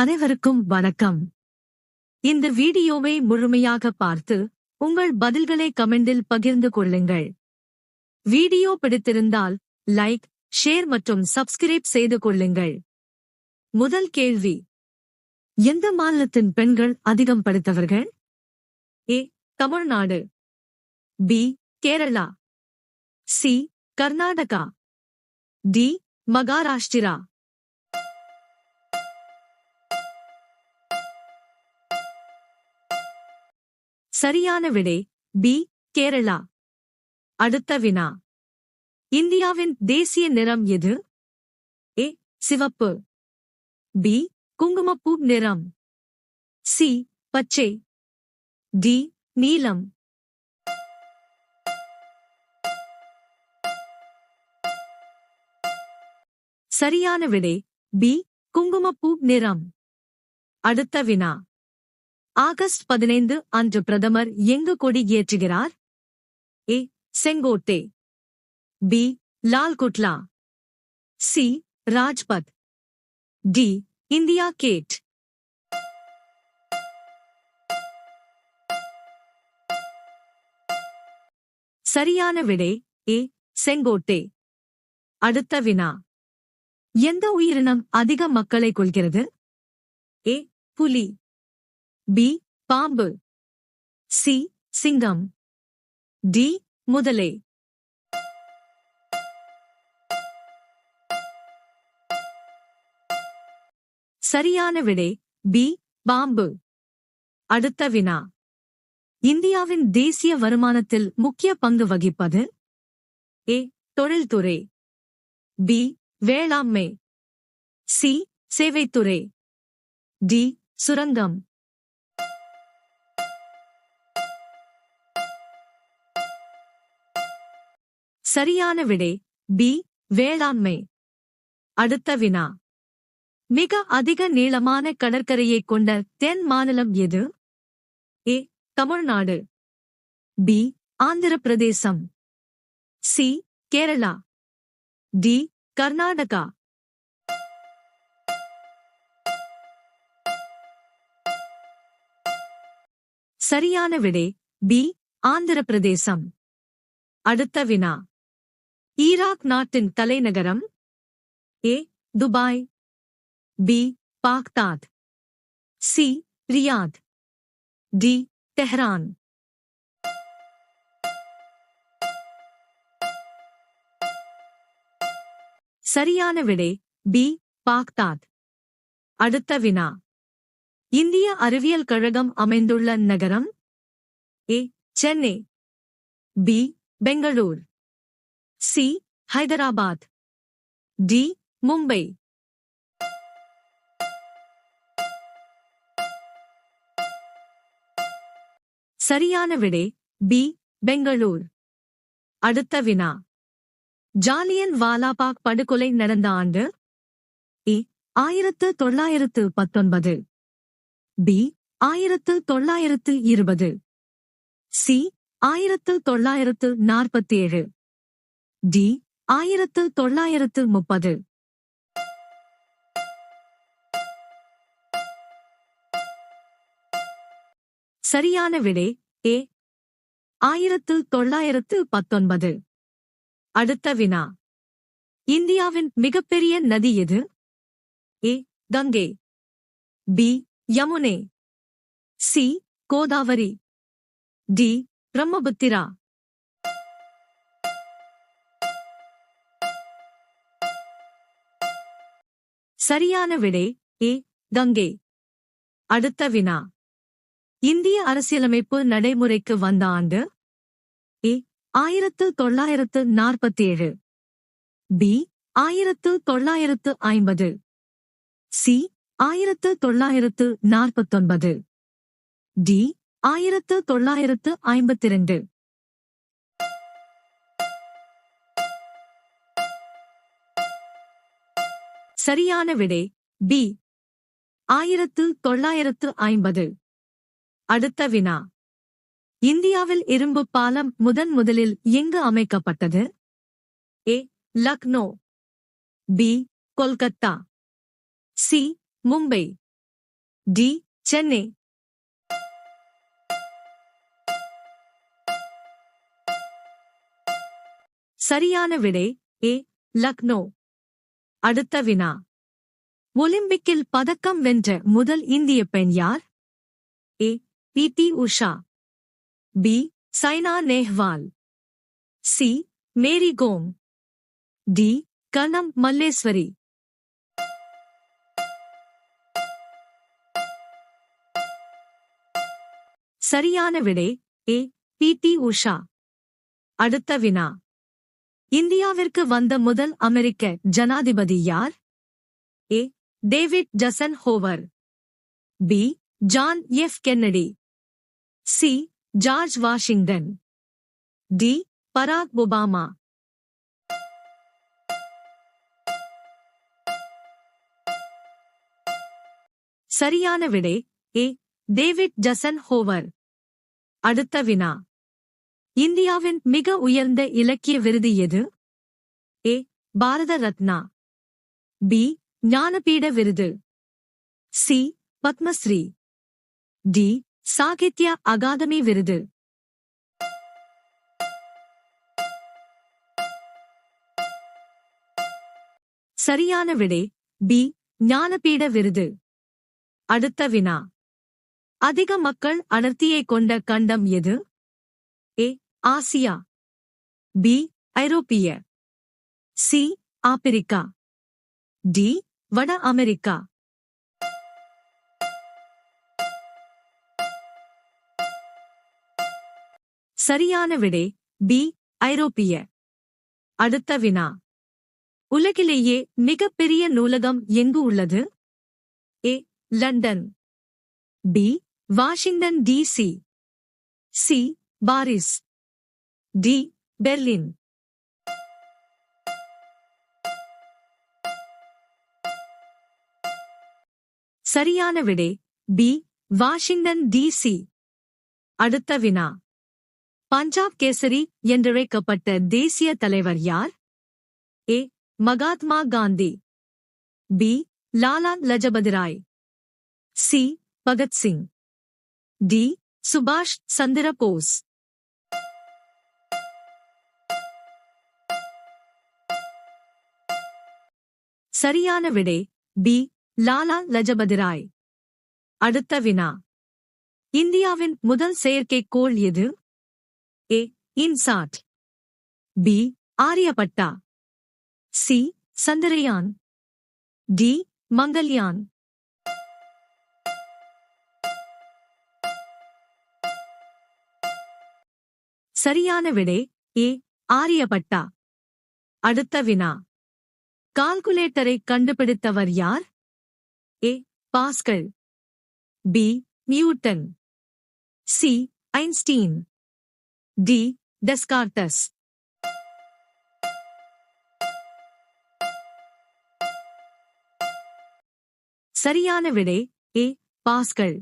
அனைவருக்கும் வணக்கம். இந்த வீடியோவை முழுமையாக பார்த்து உங்கள் பதில்களை கமெண்டில் பகிர்ந்து கொள்ளுங்கள். வீடியோ பிடித்திருந்தால் லைக், ஷேர் மற்றும் சப்ஸ்கிரைப் செய்து கொள்ளுங்கள். முதல் கேள்வி: எந்த மாநிலத்தின் பெண்கள் அதிகம் படித்தவர்கள்? A. Tamil Nadu, B. Kerala, C. Karnataka, D. Maharashtra. சரியான விடை பி. கேரளா. அடுத்த வினா: இந்தியாவின் தேசிய நிறம் எது? ஏ. சிவப்பு, பி. குங்குமப்பூ நிறம், சி. பச்சை, டி. நீலம். சரியான விடை பி. குங்குமப்பூ நிறம். அடுத்த வினா: ஆகஸ்ட் 15 அன்று பிரதமர் எங்கு கொடி ஏற்றுகிறார்? ஏ. செங்கோட்டை, பி. லால்குட்லா, C. Rajpath, D. India Gate. சரியான விடை ஏ. செங்கோட்டை. அடுத்த வினா: எந்த உயிரினம் அதிக மக்களை கொல்கிறது? ஏ. புலி, பி. பாம்பு, சி. சிங்கம், டி. முதலை. சரியான விடை பி. பாம்பு. அடுத்த வினா: இந்தியாவின் தேசிய வருமானத்தில் முக்கிய பங்கு வகிப்பது? ஏ. தொழில்துறை, பி. வேளாண்மை, சி. சேவைத்துறை, டி. சுரங்கம். சரியான விடை பி. வேளாண்மை. அடுத்த வினா: மிக அதிக நீளமான கடற்கரையைக் கொண்ட தென் மாநிலம் எது? ஏ. தமிழ்நாடு, பி. ஆந்திர பிரதேசம், சி. கேரளா, டி. கர்நாடகா. சரியான விடை பி. ஆந்திர பிரதேசம். அடுத்த வினா: ஈராக் நாட்டின் தலைநகரம்? A. Dubai, B. Baghdad, C. Riyadh, D. Tehran. சரியான விடை பி. பாக்தாத். அடுத்த வினா: இந்திய அறிவியல் கழகம் அமைந்துள்ள நகரம்? A. Chennai, B. Bangalore, C. Hyderabad, D. Mumbai. சரியான விடை பி. பெங்களூர். அடுத்த வினா: ஜாலியன் வாலாபாக் படுகொலை நடந்த ஆண்டு? ஏ. 1919, பி. 1920, சி. 1947, டி. 1930. சரியான விடை ஏ. 1919. அடுத்த வினா: இந்தியாவின் மிகப்பெரிய நதி எது? A. Ganga, B. Yamuna, C. Godavari, D. Brahmaputra. சரியான விடை ஏ. கங்கை. அடுத்த வினா: இந்திய அரசியலமைப்பு நடைமுறைக்கு வந்த ஆண்டு? ஏ. 1947, பி. 1950, சி. 1949, டி. 1952. சரியான விடை பி. 1950. அடுத்த வினா: இந்தியாவில் இரும்பு பாலம் முதலில் எங்கு அமைக்கப்பட்டது? A. Lucknow, B. Kolkata, C. Mumbai, D Chennai. சரியான விடை ஏ லக்னோ. அடுத்த வினா. ஒலிம்பிக்கில் பதக்கம் வென்ற முதல் இந்திய பெண் யார்? A P Usha, B Saina Nehwal, C Mary Kom, D Karnam Malleswari. சரியான விடை ஏ பி உஷா. அடுத்த வினா. இந்தியாவிற்கு வந்த முதல் அமெரிக்க ஜனாதிபதி யார்? A David Eisenhower, B John F Kennedy, C George Washington, D Barack Obama. சரியான விடை ஏ டேவிட் ஜசன் ஹோவர். அடுத்த வினா. இந்தியாவின் மிக உயர்ந்த இலக்கிய விருது எது? ஏ பாரத ரத்னா, பி ஞானபீட விருது, சி பத்மஸ்ரீ, டி சாகித்ய அகாதமி விருது. சரியான விடை பி ஞானபீட விருது. அடுத்த வினா. அதிக மக்கள் அடர்த்தியை கொண்ட கண்டம் எது? ஏ ஆசியா, பி ஐரோப்பிய, சி ஆப்பிரிக்கா, டி வட அமெரிக்கா. சரியான விடை பி ஐரோப்பிய. அடுத்த வினா. உலகிலேயே மிகப்பெரிய நூலகம் எங்கு உள்ளது? A London, B Washington DC, C Paris, D Berlin. சரியான விடை பி வாஷிங்டன் டிசி. அடுத்த வினா. பஞ்சாப் கேசரி என்றழைக்கப்பட்ட தேசிய தலைவர் யார்? A Mahatma Gandhi, B Lala Lajpat Rai, C Bhagat Singh, D சுபாஷ் சந்திர போஸ். சரியான விடை பி லாலா லஜபதி ராய். அடுத்த வினா. இந்தியாவின் முதல் செயற்கைக்கோள் எது? A INSAT, B Aryabhata, C Chandrayaan, D Mangalyaan. சரியான விடை ஏ ஆரியபட்டா. அடுத்த வினா. கால்குலேட்டரை கண்டுபிடித்தவர் யார்? A Pascal, B Newton, C Einstein, D Descartes. சரியான விடை ஏ பாஸ்கல்.